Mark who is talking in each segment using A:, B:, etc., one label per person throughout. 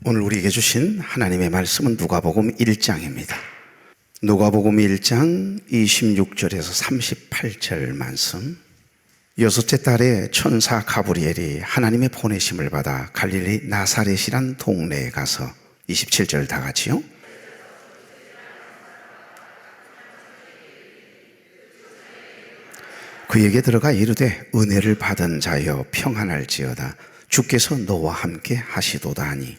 A: 오늘 우리에게 주신 하나님의 말씀은 누가복음 1장입니다. 누가복음 1장 26절에서 38절 말씀. 여섯째 달에 천사 가브리엘이 하나님의 보내심을 받아 갈릴리 나사렛이란 동네에 가서 27절 다 같이요. 그에게 들어가 이르되 은혜를 받은 자여 평안할지어다. 주께서 너와 함께 하시도다 하니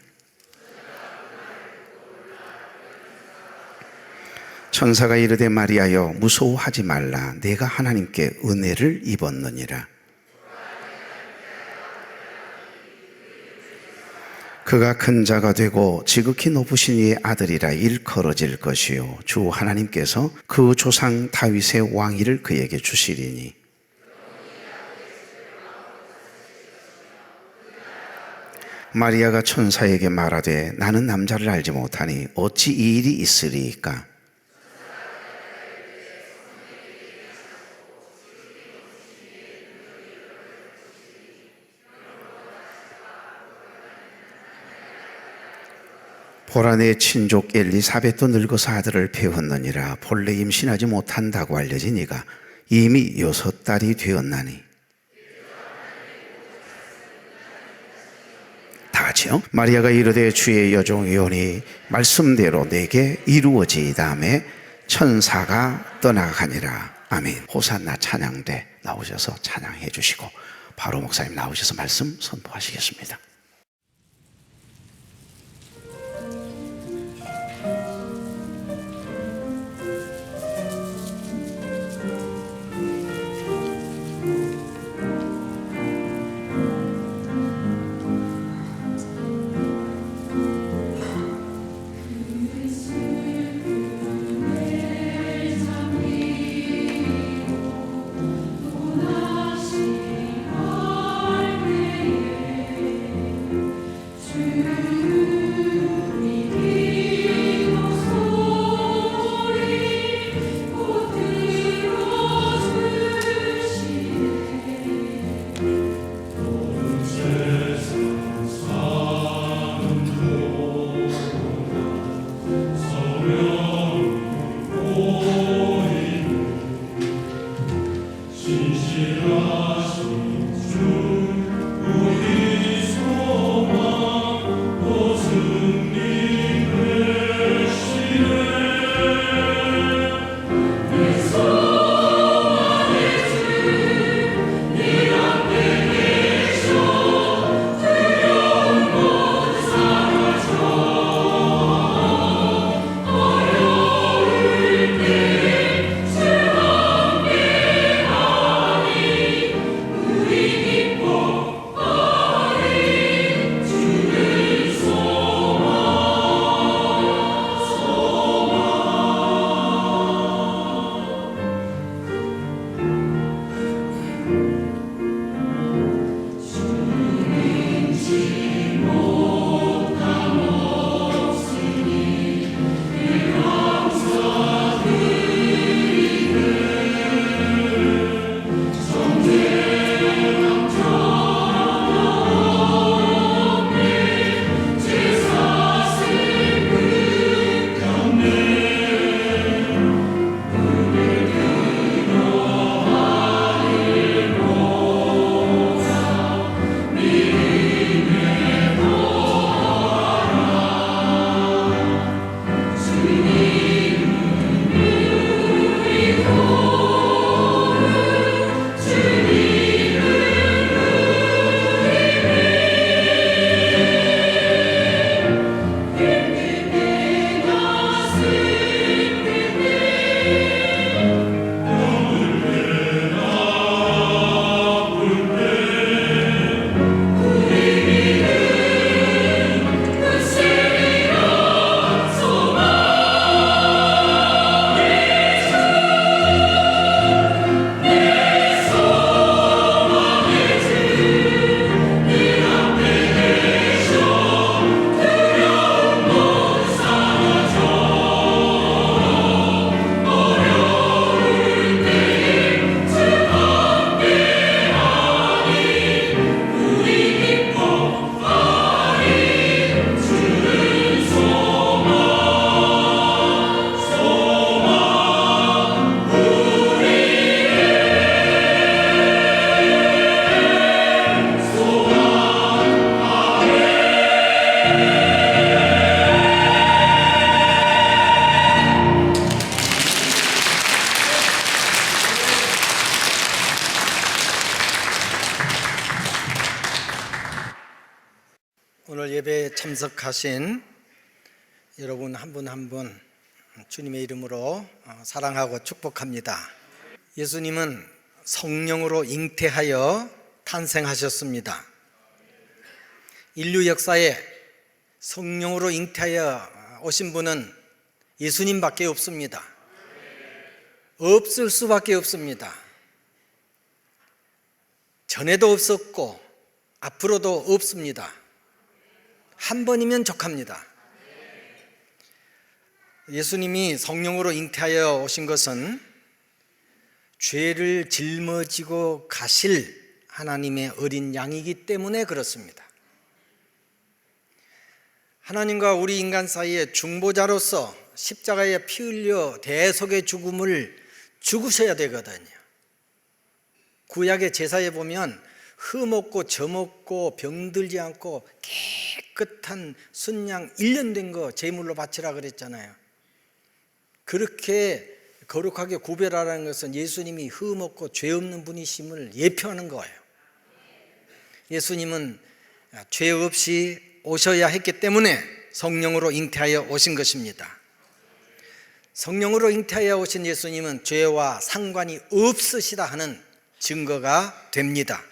A: 천사가 이르되 마리아여 무서워하지 말라. 내가 하나님께 은혜를 입었느니라. 그가 큰 자가 되고 지극히 높으신 이의 아들이라 일컬어질 것이요 주 하나님께서 그 조상 다윗의 왕위를 그에게 주시리니 마리아가 천사에게 말하되 나는 남자를 알지 못하니 어찌 이 일이 있으리이까. 보라 내 친족 엘리사벳도 늙어서 아들을 배웠느니라. 본래 임신하지 못한다고 알려진 이가 이미 6달이 되었나니. 다 같이요. 마리아가 이르되 주의 여종이오니 말씀대로 내게 이루어지이다 하매 천사가 떠나가니라. 아멘. 호산나 찬양대 나오셔서 찬양해 주시고 바로 목사님 나오셔서 말씀 선포하시겠습니다.
B: 오늘 예배에 참석하신 여러분 한 분 한 분 주님의 이름으로 사랑하고 축복합니다. 예수님은 성령으로 잉태하여 탄생하셨습니다. 인류 역사에 성령으로 잉태하여 오신 분은 예수님밖에 없습니다. 없을 수밖에 없습니다. 전에도 없었고 앞으로도 없습니다. 한 번이면 족합니다. 예수님이 성령으로 잉태하여 오신 것은 죄를 짊어지고 가실 하나님의 어린 양이기 때문에 그렇습니다. 하나님과 우리 인간 사이에 중보자로서 십자가에 피 흘려 대속의 죽음을 죽으셔야 되거든요. 구약의 제사에 보면 흠없고 점없고 병들지 않고 깨끗한 순양 1년 된 거 제물로 바치라 그랬잖아요. 그렇게 거룩하게 구별하라는 것은 예수님이 흠없고 죄 없는 분이심을 예표하는 거예요. 예수님은 죄 없이 오셔야 했기 때문에 성령으로 잉태하여 오신 것입니다. 성령으로 잉태하여 오신 예수님은 죄와 상관이 없으시다 하는 증거가 됩니다.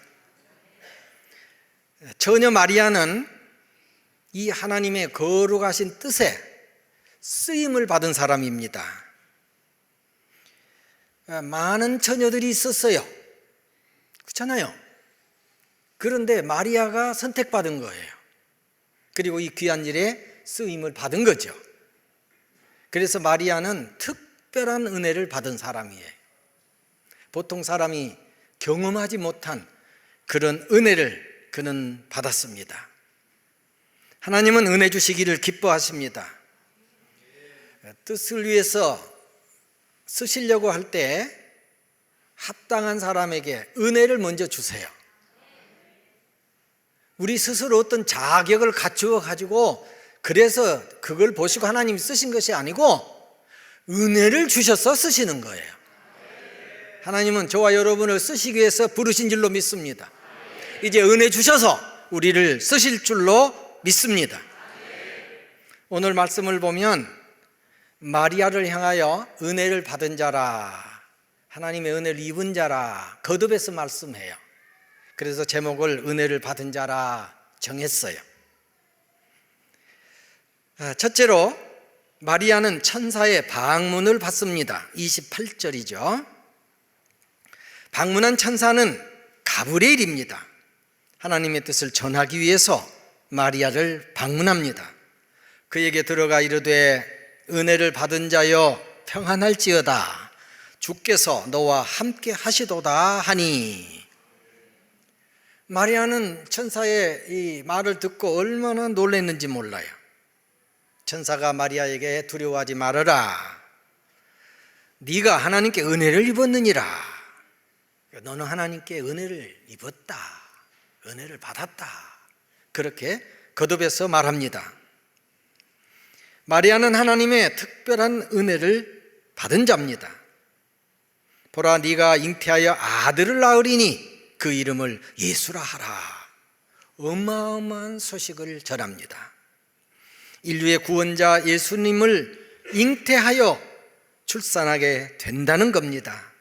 B: 처녀 마리아는 이 하나님의 거룩하신 뜻에 쓰임을 받은 사람입니다. 많은 처녀들이 있었어요. 그렇잖아요. 그런데 마리아가 선택받은 거예요. 그리고 이 귀한 일에 쓰임을 받은 거죠. 그래서 마리아는 특별한 은혜를 받은 사람이에요. 보통 사람이 경험하지 못한 그런 은혜를 그는 받았습니다. 하나님은 은혜 주시기를 기뻐하십니다. 뜻을 위해서 쓰시려고 할 때 합당한 사람에게 은혜를 먼저 주세요. 우리 스스로 어떤 자격을 갖추어 가지고 그래서 그걸 보시고 하나님이 쓰신 것이 아니고 은혜를 주셔서 쓰시는 거예요. 하나님은 저와 여러분을 쓰시기 위해서 부르신 줄로 믿습니다. 이제 은혜 주셔서 우리를 쓰실 줄로 믿습니다. 오늘 말씀을 보면 마리아를 향하여 은혜를 받은 자라, 하나님의 은혜를 입은 자라 거듭해서 말씀해요. 그래서 제목을 은혜를 받은 자라 정했어요. 첫째로 마리아는 천사의 방문을 받습니다. 28절이죠. 방문한 천사는 가브리엘입니다. 하나님의 뜻을 전하기 위해서 마리아를 방문합니다. 그에게 들어가 이르되 은혜를 받은 자여 평안할지어다, 주께서 너와 함께 하시도다 하니. 마리아는 천사의 이 말을 듣고 얼마나 놀랐는지 몰라요. 천사가 마리아에게 두려워하지 말아라, 네가 하나님께 은혜를 입었느니라. 너는 하나님께 은혜를 입었다, 은혜를 받았다, 그렇게 거듭해서 말합니다. 마리아는 하나님의 특별한 은혜를 받은 자입니다. 보라, 네가 잉태하여 아들을 낳으리니 그 이름을 예수라 하라. 어마어마한 소식을 전합니다. 인류의 구원자 예수님을 잉태하여 출산하게 된다는 겁니다.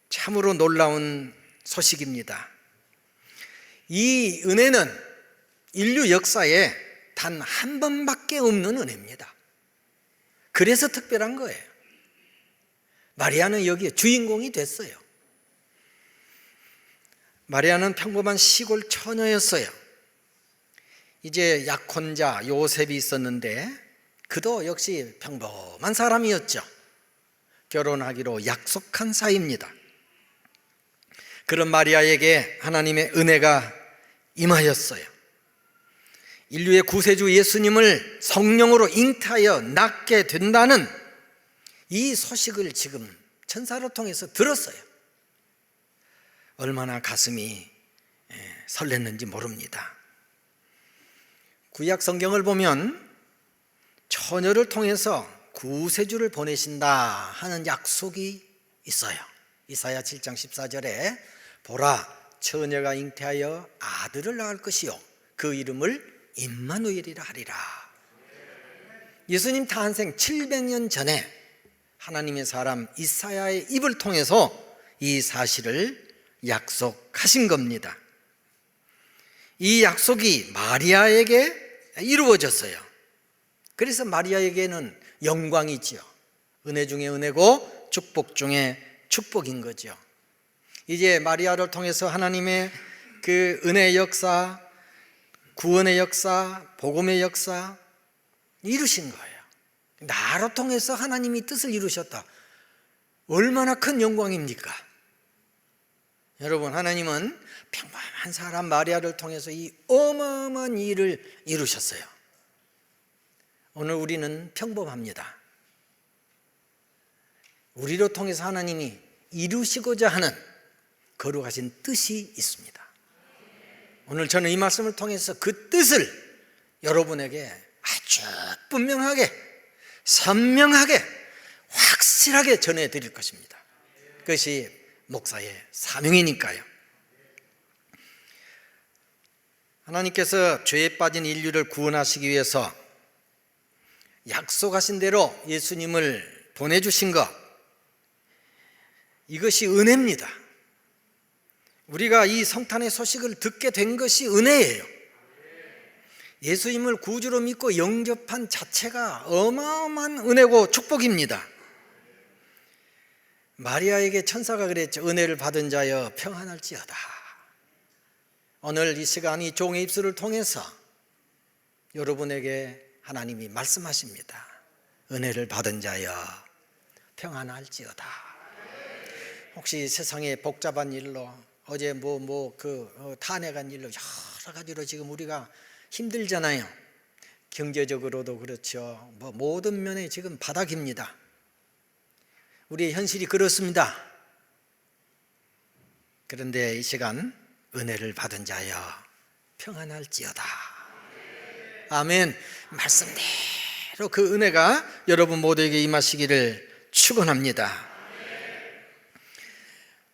B: 참으로 놀라운 소식입니다. 이 은혜는 인류 역사에 단 한 번밖에 없는 은혜입니다. 그래서 특별한 거예요. 마리아는 여기에 주인공이 됐어요. 마리아는 평범한 시골 처녀였어요. 이제 약혼자 요셉이 있었는데 그도 역시 평범한 사람이었죠. 결혼하기로 약속한 사이입니다. 그런 마리아에게 하나님의 은혜가 임하였어요. 인류의 구세주 예수님을 성령으로 잉태하여 낳게 된다는 이 소식을 지금 천사를 통해서 들었어요. 얼마나 가슴이 설렜는지 모릅니다. 구약 성경을 보면 처녀를 통해서 구세주를 보내신다 하는 약속이 있어요. 이사야 7장 14절에 보라, 처녀가 잉태하여 아들을 낳을 것이요 그 이름을 임마누엘이라 하리라. 예수님 탄생 700년 전에 하나님의 사람 이사야의 입을 통해서 이 사실을 약속하신 겁니다. 이 약속이 마리아에게 이루어졌어요. 그래서 마리아에게는 영광이지요. 은혜 중에 은혜고 축복 중에 축복인 거죠. 이제 마리아를 통해서 하나님의 그 은혜의 역사, 구원의 역사, 복음의 역사 이루신 거예요. 나로 통해서 하나님이 뜻을 이루셨다. 얼마나 큰 영광입니까? 여러분, 하나님은 평범한 사람 마리아를 통해서 이 어마어마한 일을 이루셨어요. 오늘 우리는 평범합니다. 우리로 통해서 하나님이 이루시고자 하는 거룩하신 뜻이 있습니다. 오늘 저는 이 말씀을 통해서 그 뜻을 여러분에게 아주 분명하게, 선명하게, 확실하게 전해드릴 것입니다. 그것이 목사의 사명이니까요. 하나님께서 죄에 빠진 인류를 구원하시기 위해서 약속하신 대로 예수님을 보내주신 것, 이것이 은혜입니다. 우리가 이 성탄의 소식을 듣게 된 것이 은혜예요. 예수님을 구주로 믿고 영접한 자체가 어마어마한 은혜고 축복입니다. 마리아에게 천사가 그랬죠. 은혜를 받은 자여 평안할지어다. 오늘 이 시간 이 종의 입술을 통해서 여러분에게 하나님이 말씀하십니다. 은혜를 받은 자여 평안할지어다. 혹시 세상의 복잡한 일로 어제 탄핵한 일로 여러 가지로 지금 우리가 힘들잖아요. 경제적으로도 그렇죠. 모든 면에 지금 바닥입니다. 우리의 현실이 그렇습니다. 그런데 이 시간 은혜를 받은 자여 평안할지어다. 아멘. 말씀대로 그 은혜가 여러분 모두에게 임하시기를 축원합니다.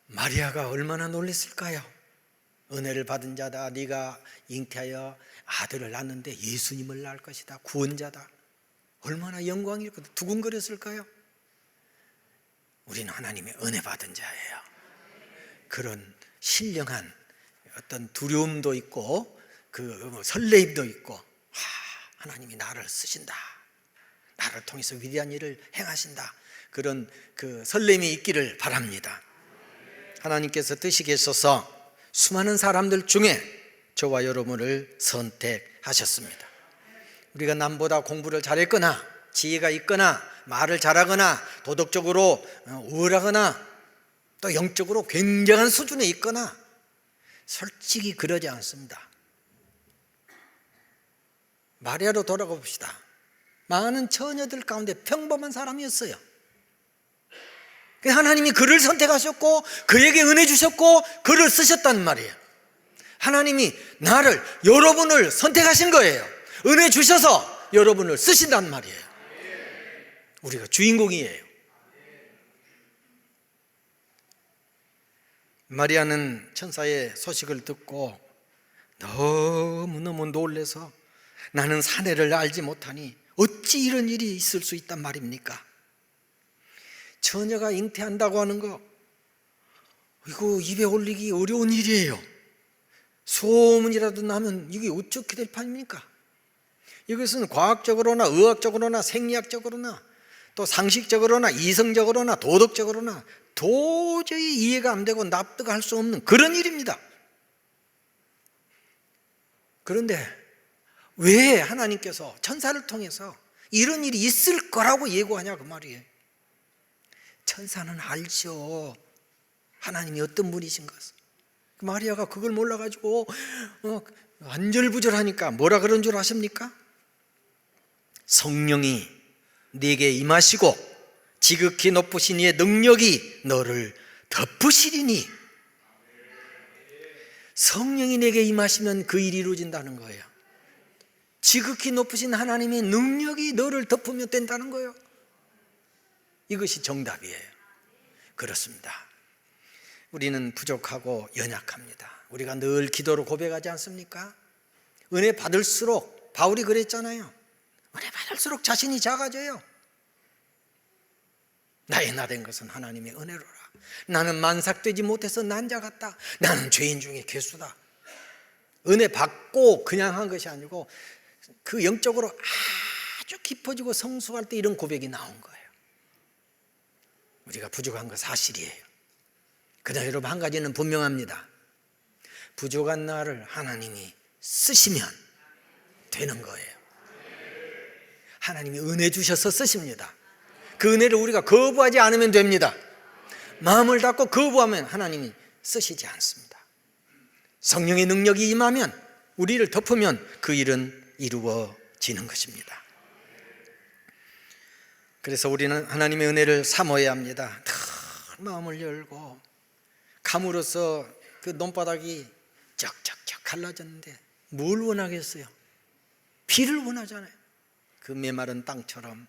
B: 마리아가 얼마나 놀랐을까요? 은혜를 받은 자다. 네가 잉태하여 아들을 낳는데 예수님을 낳을 것이다. 구원자다. 얼마나 영광일까. 두근거렸을까요? 우리는 하나님의 은혜 받은 자예요. 그런 신령한 어떤 두려움도 있고 설레임도 있고, 하나님이 나를 쓰신다, 나를 통해서 위대한 일을 행하신다, 그런 설렘이 있기를 바랍니다. 하나님께서 뜻이 계셔서 수많은 사람들 중에 저와 여러분을 선택하셨습니다. 우리가 남보다 공부를 잘했거나 지혜가 있거나 말을 잘하거나 도덕적으로 우월하거나 또 영적으로 굉장한 수준에 있거나 솔직히 그러지 않습니다. 마리아로 돌아가 봅시다. 많은 처녀들 가운데 평범한 사람이었어요. 하나님이 그를 선택하셨고 그에게 은혜 주셨고 그를 쓰셨단 말이에요. 하나님이 나를, 여러분을 선택하신 거예요. 은혜 주셔서 여러분을 쓰신단 말이에요. 우리가 주인공이에요. 마리아는 천사의 소식을 듣고 너무너무 놀라서 나는 사내를 알지 못하니 어찌 이런 일이 있을 수 있단 말입니까? 처녀가 잉태한다고 하는 거, 이거 입에 올리기 어려운 일이에요. 소문이라도 나면 이게 어떻게 될 판입니까? 이것은 과학적으로나 의학적으로나 생리학적으로나 또 상식적으로나 이성적으로나 도덕적으로나 도저히 이해가 안 되고 납득할 수 없는 그런 일입니다. 그런데 왜 하나님께서 천사를 통해서 이런 일이 있을 거라고 예고하냐 그 말이에요. 천사는 알죠. 하나님이 어떤 분이신 것을. 마리아가 그걸 몰라가지고 안절부절하니까 뭐라 그런 줄 아십니까? 성령이 네게 임하시고 지극히 높으신 이의 능력이 너를 덮으시리니. 성령이 내게 임하시면 그 일이 이루어진다는 거예요. 지극히 높으신 하나님의 능력이 너를 덮으면 된다는 거예요. 이것이 정답이에요. 그렇습니다. 우리는 부족하고 연약합니다. 우리가 늘 기도로 고백하지 않습니까? 은혜 받을수록, 바울이 그랬잖아요. 은혜 받을수록 자신이 작아져요. 나의 나된 것은 하나님의 은혜로라. 나는 만삭되지 못해서 난자 같다. 나는 죄인 중에 괴수다. 은혜 받고 그냥 한 것이 아니고 그 영적으로 아주 깊어지고 성숙할 때 이런 고백이 나온 거예요. 우리가 부족한 거 사실이에요. 그러나 여러분, 한 가지는 분명합니다. 부족한 나를 하나님이 쓰시면 되는 거예요. 하나님이 은혜 주셔서 쓰십니다. 그 은혜를 우리가 거부하지 않으면 됩니다. 마음을 닫고 거부하면 하나님이 쓰시지 않습니다. 성령의 능력이 임하면, 우리를 덮으면 그 일은 이루어지는 것입니다. 그래서 우리는 하나님의 은혜를 사모해야 합니다. 늘 마음을 열고, 감으로써 그 논바닥이 쩍쩍쩍 갈라졌는데 뭘 원하겠어요? 비를 원하잖아요. 그 메마른 땅처럼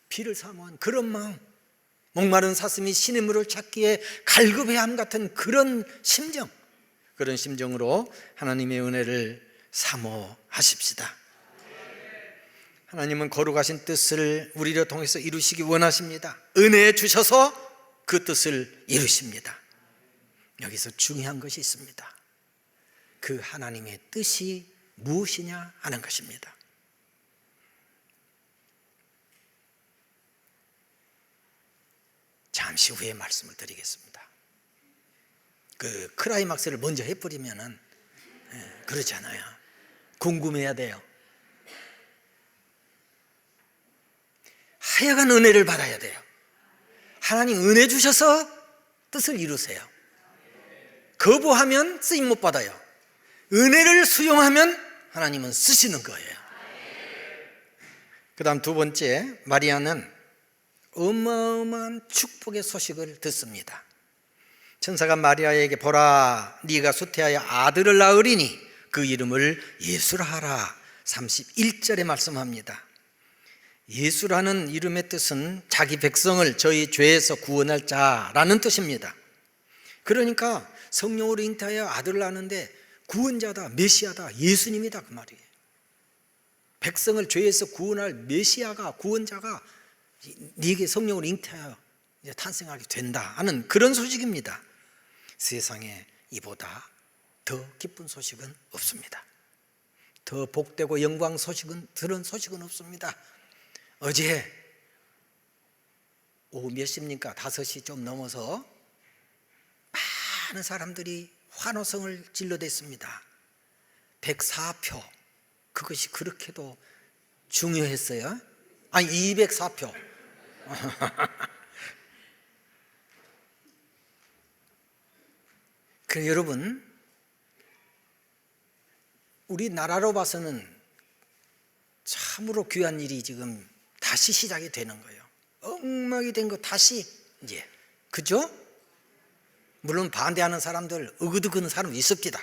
B: 비를 사모한 그런 마음, 목마른 사슴이 신의 물을 찾기에 갈급해함 같은 그런 심정, 그런 심정으로 하나님의 은혜를 사모하십시다. 하나님은 거룩하신 뜻을 우리를 통해서 이루시기 원하십니다. 은혜 주셔서 그 뜻을 이루십니다. 여기서 중요한 것이 있습니다. 그 하나님의 뜻이 무엇이냐 하는 것입니다. 잠시 후에 말씀을 드리겠습니다. 그 클라이막스를 먼저 해버리면은 그러잖아요. 궁금해야 돼요. 하여간 은혜를 받아야 돼요. 하나님 은혜 주셔서 뜻을 이루세요. 거부하면 쓰임 못 받아요. 은혜를 수용하면 하나님은 쓰시는 거예요. 그 다음 두 번째, 마리아는 어마어마한 축복의 소식을 듣습니다. 천사가 마리아에게 보라, 네가 수태하여 아들을 낳으리니 그 이름을 예수라 하라. 31절에 말씀합니다. 예수라는 이름의 뜻은 자기 백성을 저희 죄에서 구원할 자라는 뜻입니다. 그러니까 성령으로 잉태하여 아들을 낳는데 구원자다, 메시아다, 예수님이다 그 말이에요. 백성을 죄에서 구원할 메시아가, 구원자가 네게 성령으로 잉태하여 이제 탄생하게 된다 하는 그런 소식입니다. 세상에 이보다 더 기쁜 소식은 없습니다. 더 복되고 영광 소식은, 들은 소식은 없습니다. 어제 오후 몇 시입니까? 5시 좀 넘어서 많은 사람들이 환호성을 질러댔습니다. 104표. 그것이 그렇게도 중요했어요? 아니, 204표. 그 여러분, 우리나라로 봐서는 참으로 귀한 일이 지금 다시 시작이 되는 거예요. 엉망이 된 거 다시 이제, 그죠? 물론 반대하는 사람들, 의그득하는 사람도 있습니다.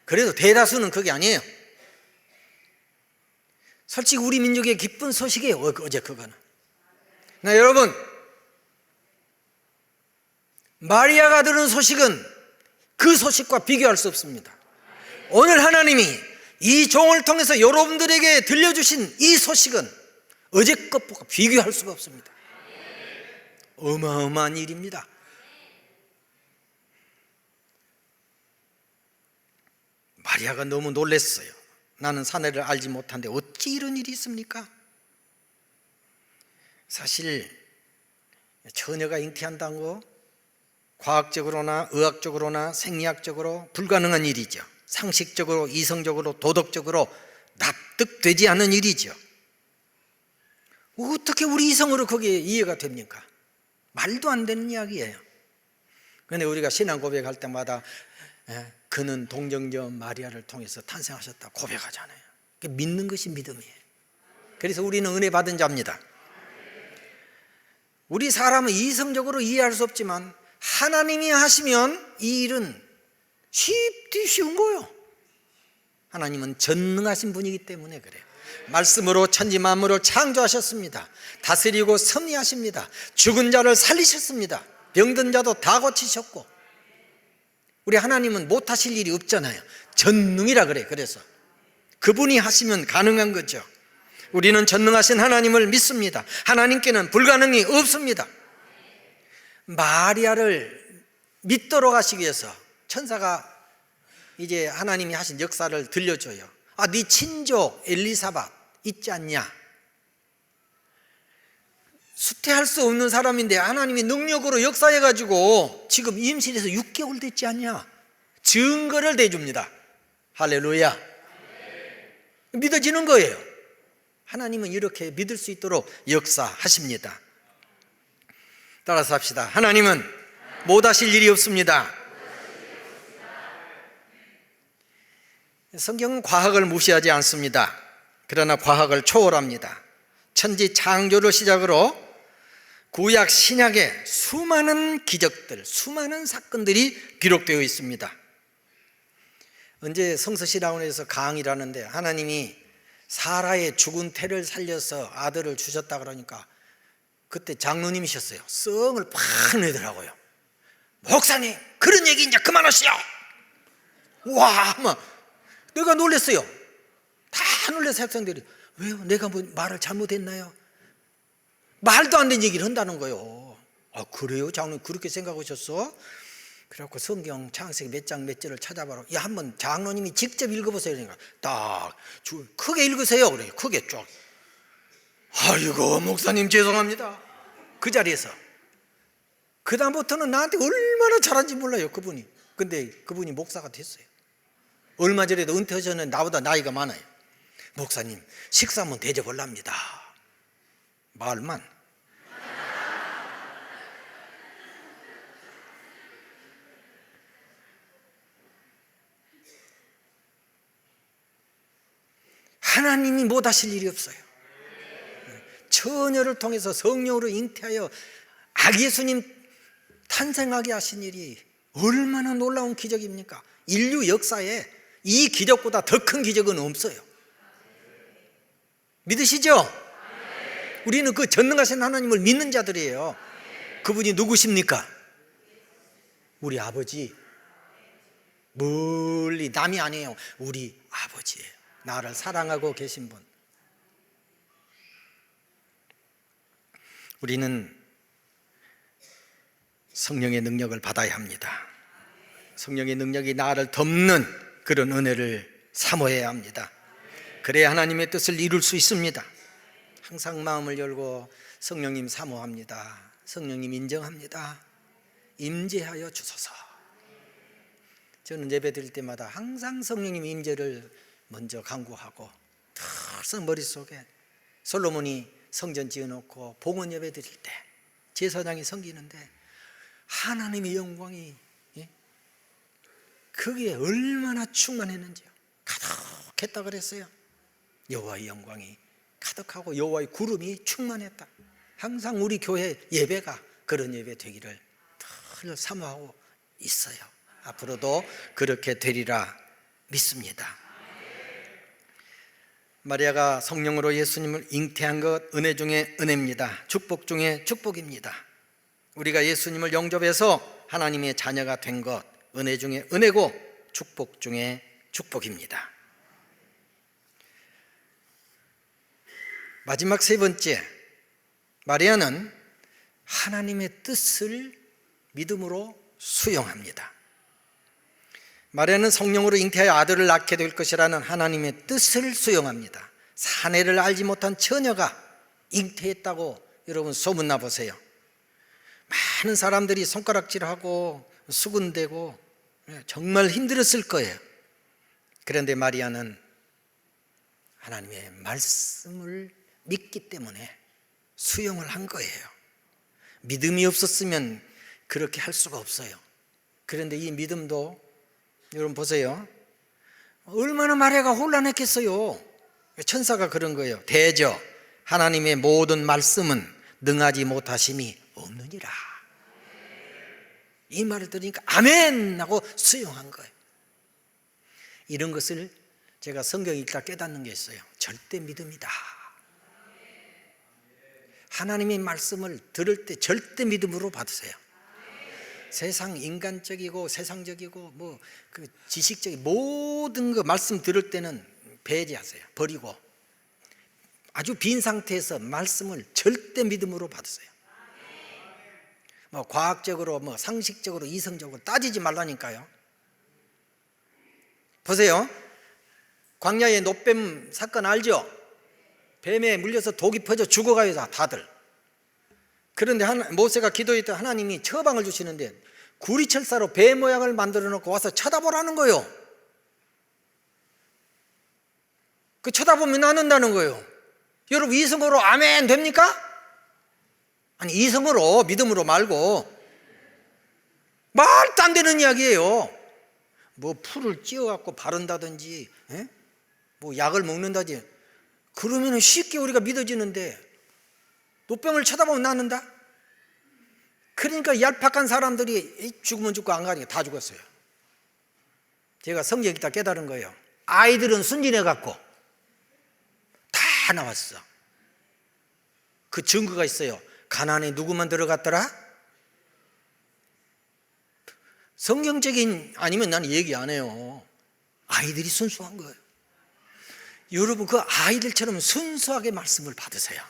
B: 그래도 대다수는 그게 아니에요. 솔직히 우리 민족의 기쁜 소식이에요, 어제 그거는. 나 여러분, 마리아가 들은 소식은 그 소식과 비교할 수 없습니다. 오늘 하나님이 이 종을 통해서 여러분들에게 들려주신 이 소식은 어제 것과 비교할 수가 없습니다. 어마어마한 일입니다. 마리아가 너무 놀랐어요. 나는 사내를 알지 못한데 어찌 이런 일이 있습니까? 사실 처녀가 잉태한다는 거 과학적으로나 의학적으로나 생리학적으로 불가능한 일이죠. 상식적으로, 이성적으로, 도덕적으로 납득되지 않은 일이죠. 어떻게 우리 이성으로 그게 이해가 됩니까? 말도 안 되는 이야기예요. 그런데 우리가 신앙 고백할 때마다 그는 동정녀 마리아를 통해서 탄생하셨다 고백하잖아요. 믿는 것이 믿음이에요. 그래서 우리는 은혜 받은 자입니다. 우리 사람은 이성적으로 이해할 수 없지만 하나님이 하시면 이 일은 쉽디 쉬운 거예요. 하나님은 전능하신 분이기 때문에 그래요. 말씀으로 천지 만물을 창조하셨습니다. 다스리고 섭리하십니다. 죽은 자를 살리셨습니다. 병든 자도 다 고치셨고, 우리 하나님은 못하실 일이 없잖아요. 전능이라 그래. 그래서 그분이 하시면 가능한 거죠. 우리는 전능하신 하나님을 믿습니다. 하나님께는 불가능이 없습니다. 마리아를 믿도록 하시기 위해서 천사가 이제 하나님이 하신 역사를 들려줘요. 아, 네 친족 엘리사벳 있지 않냐? 수태할 수 없는 사람인데 하나님이 능력으로 역사해가지고 지금 임신해서 6개월 됐지 않냐? 증거를 대줍니다. 할렐루야. 믿어지는 거예요. 하나님은 이렇게 믿을 수 있도록 역사하십니다. 따라서 합시다. 하나님은 못하실 일이 없습니다. 성경은 과학을 무시하지 않습니다. 그러나 과학을 초월합니다. 천지 창조를 시작으로 구약 신약에 수많은 기적들, 수많은 사건들이 기록되어 있습니다. 언제 성서신학원에서 강의를 하는데 하나님이 사라의 죽은 태를 살려서 아들을 주셨다 그러니까 그때 장로님이셨어요. 썽을 팍 내더라고요. 목사님, 그런 얘기 이제 그만하시오. 와, 막 내가 놀랐어요. 다 놀라서 학생들이 왜요? 내가 뭐 말을 잘못했나요? 말도 안 되는 얘기를 한다는 거예요. 아, 그래요? 장로님 그렇게 생각하셨어? 그래갖고 성경 창세기 몇 장 몇 절을 찾아봐라. 야, 한번 장로님이 직접 읽어보세요. 그러니까 딱 크게 읽으세요. 그래, 크게 쭉. 아이고, 목사님 죄송합니다. 그 자리에서 그 다음부터는 나한테 얼마나 잘한지 몰라요, 그분이. 근데 그분이 목사가 됐어요. 얼마 전에도 은퇴하셨는데 나보다 나이가 많아요. 목사님, 식사 한번 대접하랍니다. 말만. 하나님이 못하실 일이 없어요. 처녀를 통해서 성령으로 잉태하여 아기예수님 탄생하게 하신 일이 얼마나 놀라운 기적입니까? 인류 역사에 이 기적보다 더 큰 기적은 없어요. 믿으시죠? 우리는 그 전능하신 하나님을 믿는 자들이에요. 그분이 누구십니까? 우리 아버지. 멀리 남이 아니에요. 우리 아버지예요. 나를 사랑하고 계신 분. 우리는 성령의 능력을 받아야 합니다. 성령의 능력이 나를 덮는 그런 은혜를 사모해야 합니다. 그래야 하나님의 뜻을 이룰 수 있습니다. 항상 마음을 열고 성령님 사모합니다. 성령님 인정합니다. 임재하여 주소서. 저는 예배 드릴 때마다 항상 성령님 임재를 먼저 간구하고 털썩 머릿속에 솔로몬이 성전 지어놓고 봉헌 예배 드릴 때 제사장이 섬기는데 하나님의 영광이 거기에 얼마나 충만했는지요. 가득했다 그랬어요. 여호와의 영광이 가득하고 여호와의 구름이 충만했다. 항상 우리 교회 예배가 그런 예배 되기를 늘 사모하고 있어요. 앞으로도 그렇게 되리라 믿습니다. 마리아가 성령으로 예수님을 잉태한 것 은혜 중에 은혜입니다. 축복 중에 축복입니다. 우리가 예수님을 영접해서 하나님의 자녀가 된 것 은혜 중에 은혜고 축복 중에 축복입니다. 마지막 세 번째, 마리아는 하나님의 뜻을 믿음으로 수용합니다. 마리아는 성령으로 잉태하여 아들을 낳게 될 것이라는 하나님의 뜻을 수용합니다. 사내를 알지 못한 처녀가 잉태했다고 여러분 소문나 보세요. 많은 사람들이 손가락질하고 수군대고 정말 힘들었을 거예요. 그런데 마리아는 하나님의 말씀을 믿기 때문에 수용을 한 거예요. 믿음이 없었으면 그렇게 할 수가 없어요. 그런데 이 믿음도 여러분 보세요. 얼마나 마리아가 혼란했겠어요. 천사가 그런 거예요. 대저 하나님의 모든 말씀은 능하지 못하심이 없느니라. 이 말을 들으니까 아멘 하고 수용한 거예요. 이런 것을 제가 성경 읽다 깨닫는 게 있어요. 절대 믿음이다. 하나님의 말씀을 들을 때 절대 믿음으로 받으세요. 세상 인간적이고 세상적이고 뭐 그 지식적인 모든 거 말씀 들을 때는 배제하세요. 버리고 아주 빈 상태에서 말씀을 절대 믿음으로 받으세요. 뭐 과학적으로 뭐 상식적으로 이성적으로 따지지 말라니까요. 보세요. 광야의 노뱀 사건 알죠? 뱀에 물려서 독이 퍼져 죽어가요 다들. 그런데 모세가 기도할 때 하나님이 처방을 주시는데 구리철사로 배 모양을 만들어 놓고 와서 쳐다보라는 거예요. 그 쳐다보면 낫는다는 거예요. 여러분 이성으로 아멘 됩니까? 아니 이성으로 믿음으로 말고 말도 안 되는 이야기예요. 뭐 풀을 찧어갖고 바른다든지 뭐 약을 먹는다든지 그러면 쉽게 우리가 믿어지는데 노병을 쳐다보면 낫는다? 그러니까 얄팍한 사람들이 죽으면 죽고 안 가니까 다 죽었어요. 제가 성경 읽다 깨달은 거예요. 아이들은 순진해갖고 다 나왔어. 그 증거가 있어요. 가나안에 누구만 들어갔더라? 성경적인 아니면 나는 얘기 안 해요. 아이들이 순수한 거예요. 여러분 그 아이들처럼 순수하게 말씀을 받으세요.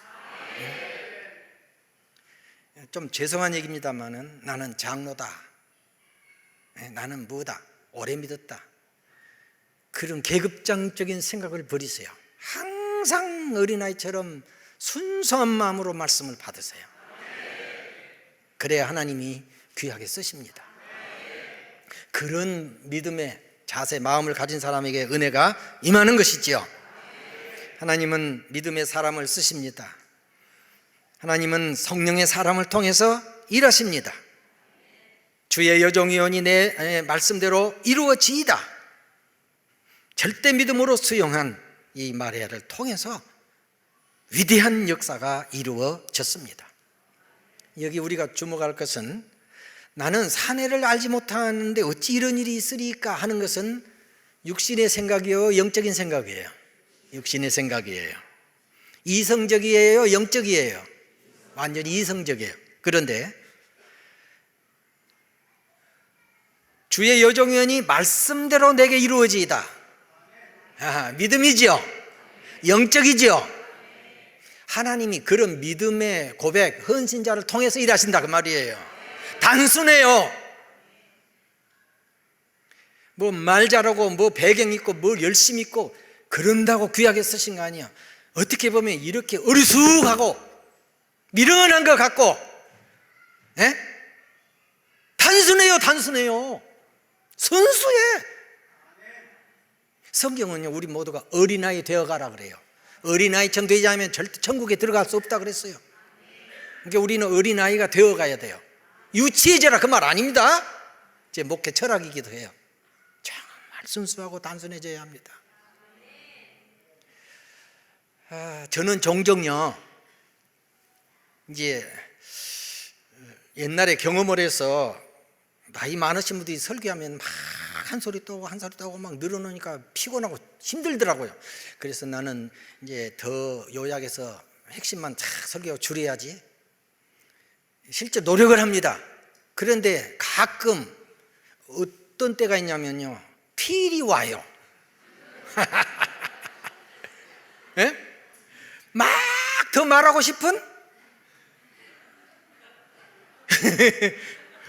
B: 좀 죄송한 얘기입니다만은 나는 장로다, 나는 뭐다, 오래 믿었다, 그런 계급장적인 생각을 버리세요. 항상 어린아이처럼 순수한 마음으로 말씀을 받으세요. 그래야 하나님이 귀하게 쓰십니다. 그런 믿음의 자세, 마음을 가진 사람에게 은혜가 임하는 것이지요. 하나님은 믿음의 사람을 쓰십니다. 하나님은 성령의 사람을 통해서 일하십니다. 주의 여종이오니 내 말씀대로 이루어지이다. 절대 믿음으로 수용한 이 마리아를 통해서 위대한 역사가 이루어졌습니다. 여기 우리가 주목할 것은 나는 사내를 알지 못하는데 어찌 이런 일이 있으리까 하는 것은 육신의 생각이요 영적인 생각이에요. 육신의 생각이에요. 이성적이에요 영적이에요. 완전히 이성적이에요. 그런데 주의 여종이오니 말씀대로 내게 이루어지이다. 믿음이죠. 영적이죠. 하나님이 그런 믿음의 고백, 헌신자를 통해서 일하신다 그 말이에요. 단순해요. 뭐 말 잘하고 뭐 배경 있고 뭘 열심히 있고 그런다고 귀하게 쓰신 거 아니야. 어떻게 보면 이렇게 어리숙하고 미련한 것 같고 단순해요. 단순해요. 순수해. 성경은요 우리 모두가 어린아이 되어가라 그래요. 어린아이처럼 되지 않으면 절대 천국에 들어갈 수 없다 그랬어요. 그러니까 우리는 어린아이가 되어가야 돼요. 유치해져라 그 말 아닙니다. 제 목회 철학이기도 해요. 정말 순수하고 단순해져야 합니다. 저는 종종요 이제 옛날에 경험을 해서 나이 많으신 분들이 설교하면 막 한 소리 또 하고 한 소리 또 하고 막 늘어놓으니까 피곤하고 힘들더라고요. 그래서 나는 이제 더 요약해서 핵심만 착 설교하고 줄여야지. 실제 노력을 합니다. 그런데 가끔 어떤 때가 있냐면요 필이 와요. 막 더 말하고 싶은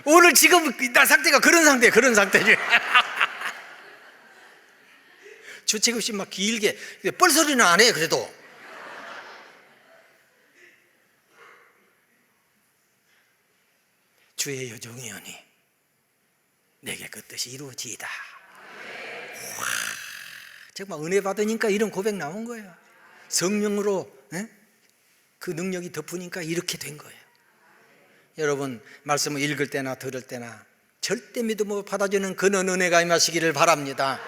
B: 오늘 지금 나 상태가 그런 상태지. 주책 없이 막 길게 뻘소리는 안 해. 그래도 주의 여종이오니 내게 그 뜻이 이루어지이다. 와, 정말 은혜 받으니까 이런 고백 나온 거예요. 성령으로 그 능력이 덮으니까 이렇게 된 거예요. 여러분 말씀을 읽을 때나 들을 때나 절대 믿음으로 받아주는 그런 은혜가 임하시기를 바랍니다.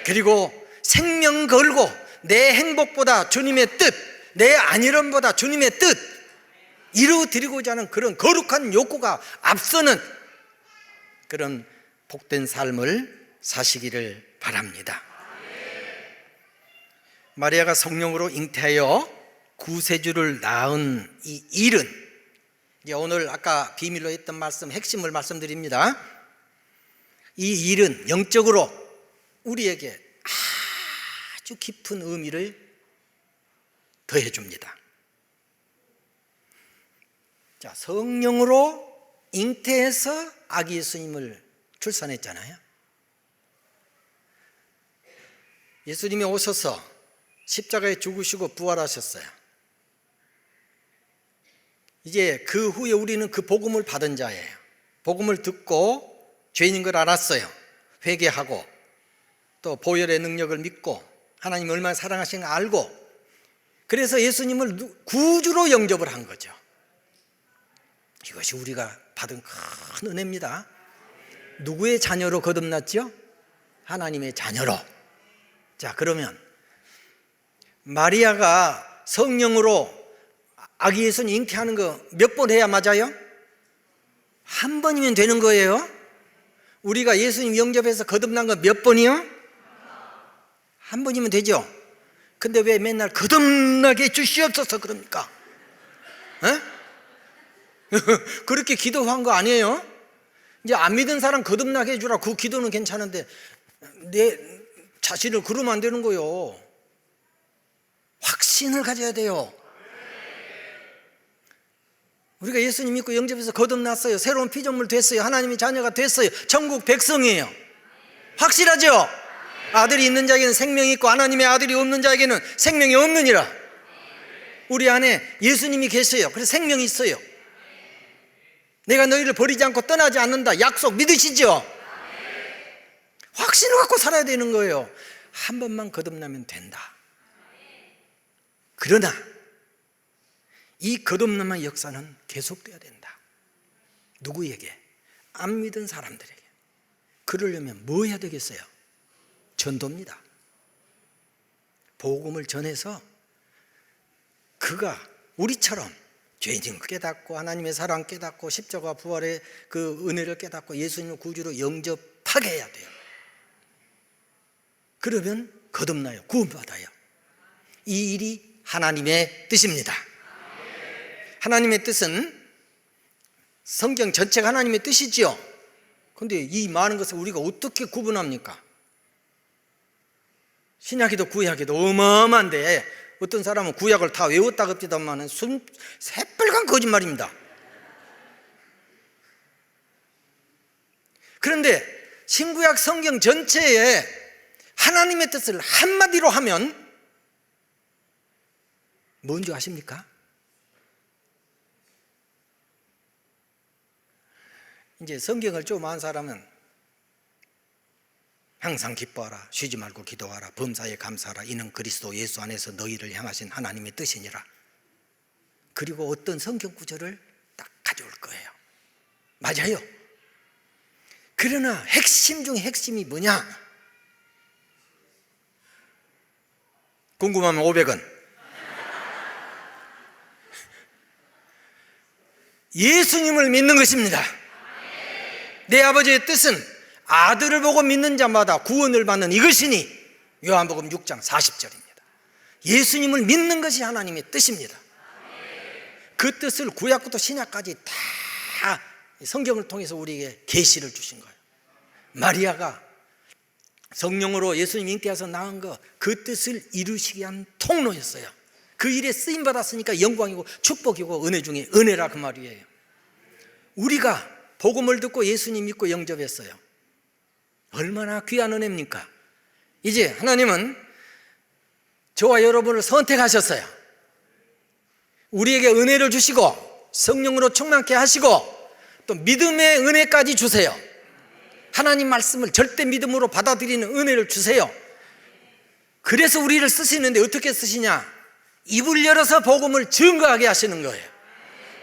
B: 그리고 생명 걸고 내 행복보다 주님의 뜻, 내 안일함보다 주님의 뜻 이루어드리고자 하는 그런 거룩한 욕구가 앞서는 그런 복된 삶을 사시기를 바랍니다. 마리아가 성령으로 잉태하여 구세주를 낳은 이 일은 이제 오늘 아까 비밀로 했던 말씀 핵심을 말씀드립니다. 이 일은 영적으로 우리에게 아주 깊은 의미를 더해줍니다. 자, 성령으로 잉태해서 아기 예수님을 출산했잖아요. 예수님이 오셔서 십자가에 죽으시고 부활하셨어요. 이제 그 후에 우리는 그 복음을 받은 자예요. 복음을 듣고 죄인인 걸 알았어요. 회개하고 또 보혈의 능력을 믿고 하나님이 얼마나 사랑하시는 걸 알고, 그래서 예수님을 구주로 영접을 한 거죠. 이것이 우리가 받은 큰 은혜입니다. 누구의 자녀로 거듭났죠? 하나님의 자녀로. 자, 그러면 마리아가 성령으로 아기 예수님 잉태하는 거 몇 번 해야 맞아요? 한 번이면 되는 거예요. 우리가 예수님 영접해서 거듭난 거 몇 번이요? 한 번이면 되죠. 근데 왜 맨날 거듭나게 해주시옵소서 그럽니까? 그렇게 기도한 거 아니에요? 이제 안 믿은 사람 거듭나게 해주라, 그 기도는 괜찮은데 내 자신을 그러면 안 되는 거예요. 확신을 가져야 돼요. 우리가 예수님 믿고 영접해서 거듭났어요. 새로운 피조물 됐어요. 하나님의 자녀가 됐어요. 천국 백성이에요. 확실하죠? 아들이 있는 자에게는 생명이 있고 하나님의 아들이 없는 자에게는 생명이 없느니라. 우리 안에 예수님이 계세요. 그래서 생명이 있어요. 내가 너희를 버리지 않고 떠나지 않는다. 약속 믿으시죠? 확신을 갖고 살아야 되는 거예요. 한 번만 거듭나면 된다. 그러나 이 거듭남의 역사는 계속돼야 된다. 누구에게? 안 믿은 사람들에게. 그러려면 뭐 해야 되겠어요? 전도입니다. 복음을 전해서 그가 우리처럼 죄인을 깨닫고 하나님의 사랑 깨닫고 십자가 부활의 그 은혜를 깨닫고 예수님을 구주로 영접하게 해야 돼요. 그러면 거듭나요. 구원받아요. 이 일이 하나님의 뜻입니다. 하나님의 뜻은 성경 전체가 하나님의 뜻이지요. 그런데 이 많은 것을 우리가 어떻게 구분합니까? 신약에도 구약에도 어마어마한데 어떤 사람은 구약을 다 외웠다 그럽니다만 새빨간 거짓말입니다. 그런데 신구약 성경 전체에 하나님의 뜻을 한마디로 하면 뭔지 아십니까? 이제 성경을 좀 아는 사람은 항상 기뻐하라, 쉬지 말고 기도하라, 범사에 감사하라, 이는 그리스도 예수 안에서 너희를 향하신 하나님의 뜻이니라. 그리고 어떤 성경 구절을 딱 가져올 거예요. 맞아요. 그러나 핵심 중에 핵심이 뭐냐? 궁금하면 500원. 예수님을 믿는 것입니다. 내 아버지의 뜻은 아들을 보고 믿는 자마다 구원을 받는 이것이니, 요한복음 6장 40절입니다. 예수님을 믿는 것이 하나님의 뜻입니다. 그 뜻을 구약부터 신약까지 다 성경을 통해서 우리에게 계시를 주신 거예요. 마리아가 성령으로 예수님 잉태해서 낳은 거, 그 뜻을 이루시기 위한 통로였어요. 그 일에 쓰임 받았으니까 영광이고 축복이고 은혜 중에 은혜라 그 말이에요. 우리가 복음을 듣고 예수님 믿고 영접했어요. 얼마나 귀한 은혜입니까? 이제 하나님은 저와 여러분을 선택하셨어요. 우리에게 은혜를 주시고 성령으로 충만케 하시고 또 믿음의 은혜까지 주세요. 하나님 말씀을 절대 믿음으로 받아들이는 은혜를 주세요. 그래서 우리를 쓰시는데 어떻게 쓰시냐? 입을 열어서 복음을 증거하게 하시는 거예요.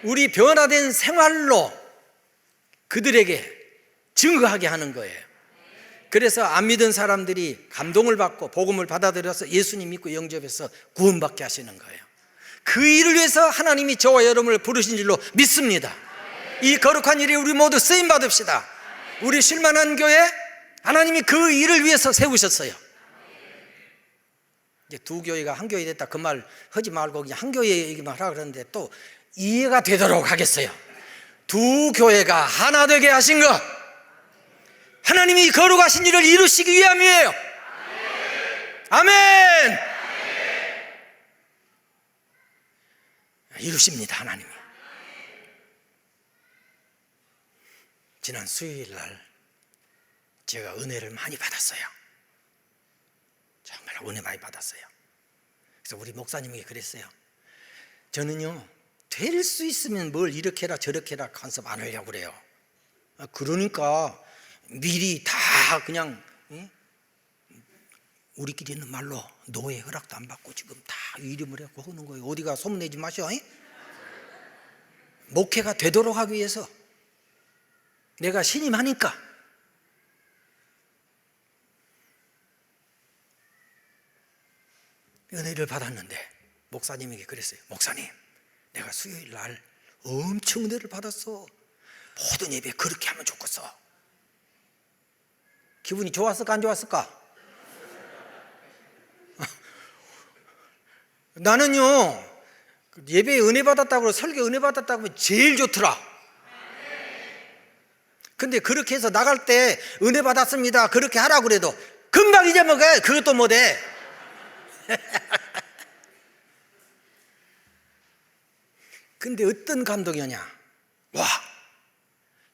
B: 우리 변화된 생활로 그들에게 증거하게 하는 거예요. 그래서 안 믿은 사람들이 감동을 받고 복음을 받아들여서 예수님 믿고 영접해서 구원받게 하시는 거예요. 그 일을 위해서 하나님이 저와 여러분을 부르신 줄로 믿습니다. 이 거룩한 일에 우리 모두 쓰임 받읍시다. 우리 쉴만한 교회, 하나님이 그 일을 위해서 세우셨어요. 이제 두 교회가 한 교회 됐다 그 말 하지 말고 그냥 한 교회 얘기만 하라 그러는데 또 이해가 되도록 하겠어요. 두 교회가 하나 되게 하신 것, 하나님이 거룩하신 일을 이루시기 위함이에요. 아멘. 이루십니다, 하나님이. 지난 수요일 날 제가 은혜를 많이 받았어요. 정말 은혜 많이 받았어요. 그래서 우리 목사님이 그랬어요. 저는요, 될 수 있으면 뭘 이렇게 해라 저렇게 해라 간섭 안 하려고 그래요. 그러니까 미리 다 그냥 우리끼리 있는 말로 노예 허락도 안 받고 지금 다 이름을 해갖고 하는 거예요. 어디가 소문내지 마셔. 목회가 되도록 하기 위해서 내가 신임하니까. 은혜를 받았는데 목사님에게 그랬어요. 목사님, 내가 수요일 날 엄청 은혜를 받았어. 모든 예배 그렇게 하면 좋겠어. 기분이 좋았을까 안 좋았을까? 나는요, 예배에 은혜 받았다고 설교 은혜 받았다고 하면 제일 좋더라. 근데 그렇게 해서 나갈 때 은혜 받았습니다 그렇게 하라고 그래도 금방 잊어먹어. 그것도 못해. 근데 어떤 감동이냐, 와,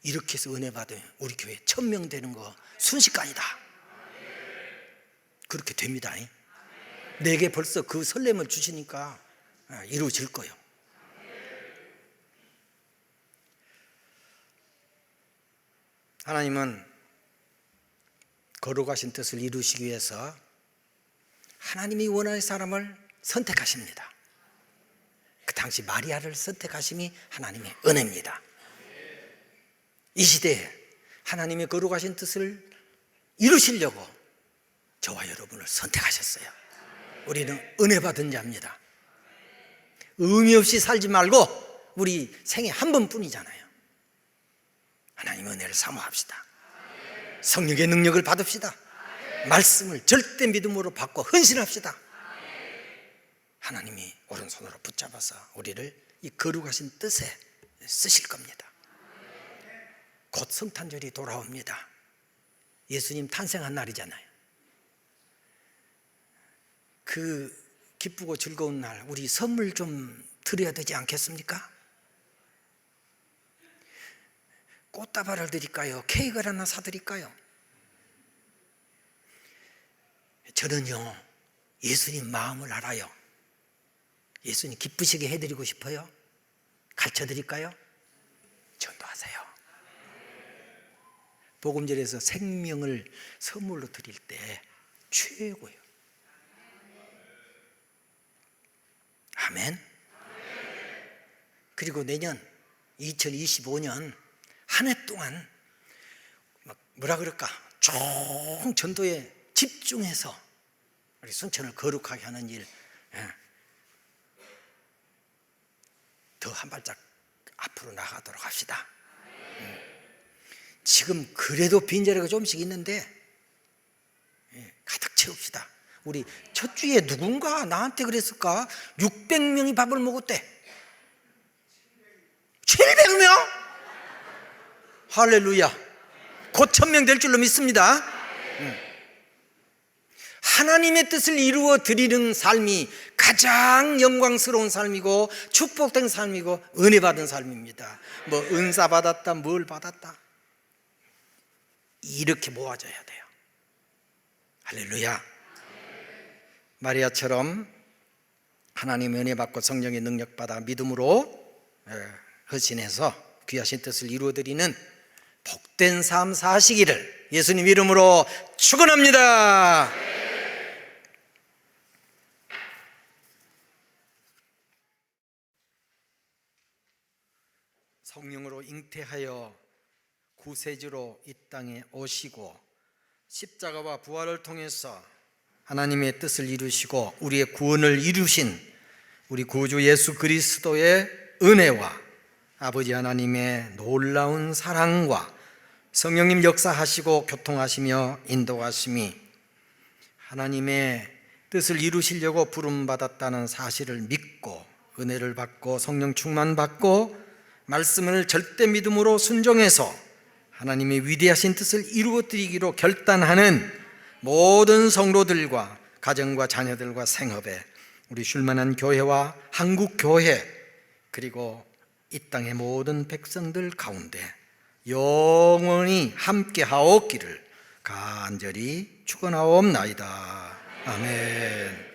B: 이렇게 해서 은혜 받으면 우리 교회 1000명 되는 거 순식간이다. 그렇게 됩니다. 내게 벌써 그 설렘을 주시니까 이루어질 거예요. 하나님은 거룩하신 뜻을 이루시기 위해서 하나님이 원하는 사람을 선택하십니다. 그 당시 마리아를 선택하심이 하나님의 은혜입니다. 이 시대에 하나님의 거룩하신 뜻을 이루시려고 저와 여러분을 선택하셨어요. 우리는 은혜 받은 자입니다. 의미 없이 살지 말고 우리 생에 한 번뿐이잖아요. 하나님의 은혜를 사모합시다. 성령의 능력을 받읍시다. 말씀을 절대 믿음으로 받고 헌신합시다. 하나님이 오른손으로 붙잡아서 우리를 이 거룩하신 뜻에 쓰실 겁니다. 곧 성탄절이 돌아옵니다. 예수님 탄생한 날이잖아요. 그 기쁘고 즐거운 날 우리 선물 좀 드려야 되지 않겠습니까? 꽃다발을 드릴까요? 케이크를 하나 사드릴까요? 저는요, 예수님 마음을 알아요. 예수님 기쁘시게 해드리고 싶어요. 가르쳐드릴까요? 전도하세요. 복음절에서 생명을 선물로 드릴 때 최고예요. 아멘. 그리고 내년 2025년 한 해 동안 뭐라 그럴까, 총 전도에 집중해서 우리 순천을 거룩하게 하는 일 더 한 발짝 앞으로 나가도록 합시다. 지금 그래도 빈자리가 조금씩 있는데 가득 채웁시다. 우리 첫 주에 누군가 나한테 그랬을까? 600명이 밥을 먹었대. 700명? 할렐루야. 곧 1000명 될 줄로 믿습니다. 하나님의 뜻을 이루어 드리는 삶이 가장 영광스러운 삶이고 축복된 삶이고 은혜 받은 삶입니다. 뭐 은사 받았다, 뭘 받았다, 이렇게 모아져야 돼요. 할렐루야. 마리아처럼 하나님의 은혜 받고 성령의 능력 받아 믿음으로 헌신해서 귀하신 뜻을 이루어드리는 복된 삶 사시기를 예수님 이름으로 축원합니다. 성령으로 잉태하여 구세주로 이 땅에 오시고 십자가와 부활을 통해서 하나님의 뜻을 이루시고 우리의 구원을 이루신 우리 구주 예수 그리스도의 은혜와 아버지 하나님의 놀라운 사랑과 성령님 역사하시고 교통하시며 인도하심이 하나님의 뜻을 이루시려고 부름받았다는 사실을 믿고 은혜를 받고 성령 충만 받고 말씀을 절대 믿음으로 순종해서 하나님의 위대하신 뜻을 이루어드리기로 결단하는 모든 성도들과 가정과 자녀들과 생업에 우리 쉴만한 교회와 한국 교회 그리고 이 땅의 모든 백성들 가운데 영원히 함께하옵기를 간절히 축원하옵나이다. 아멘.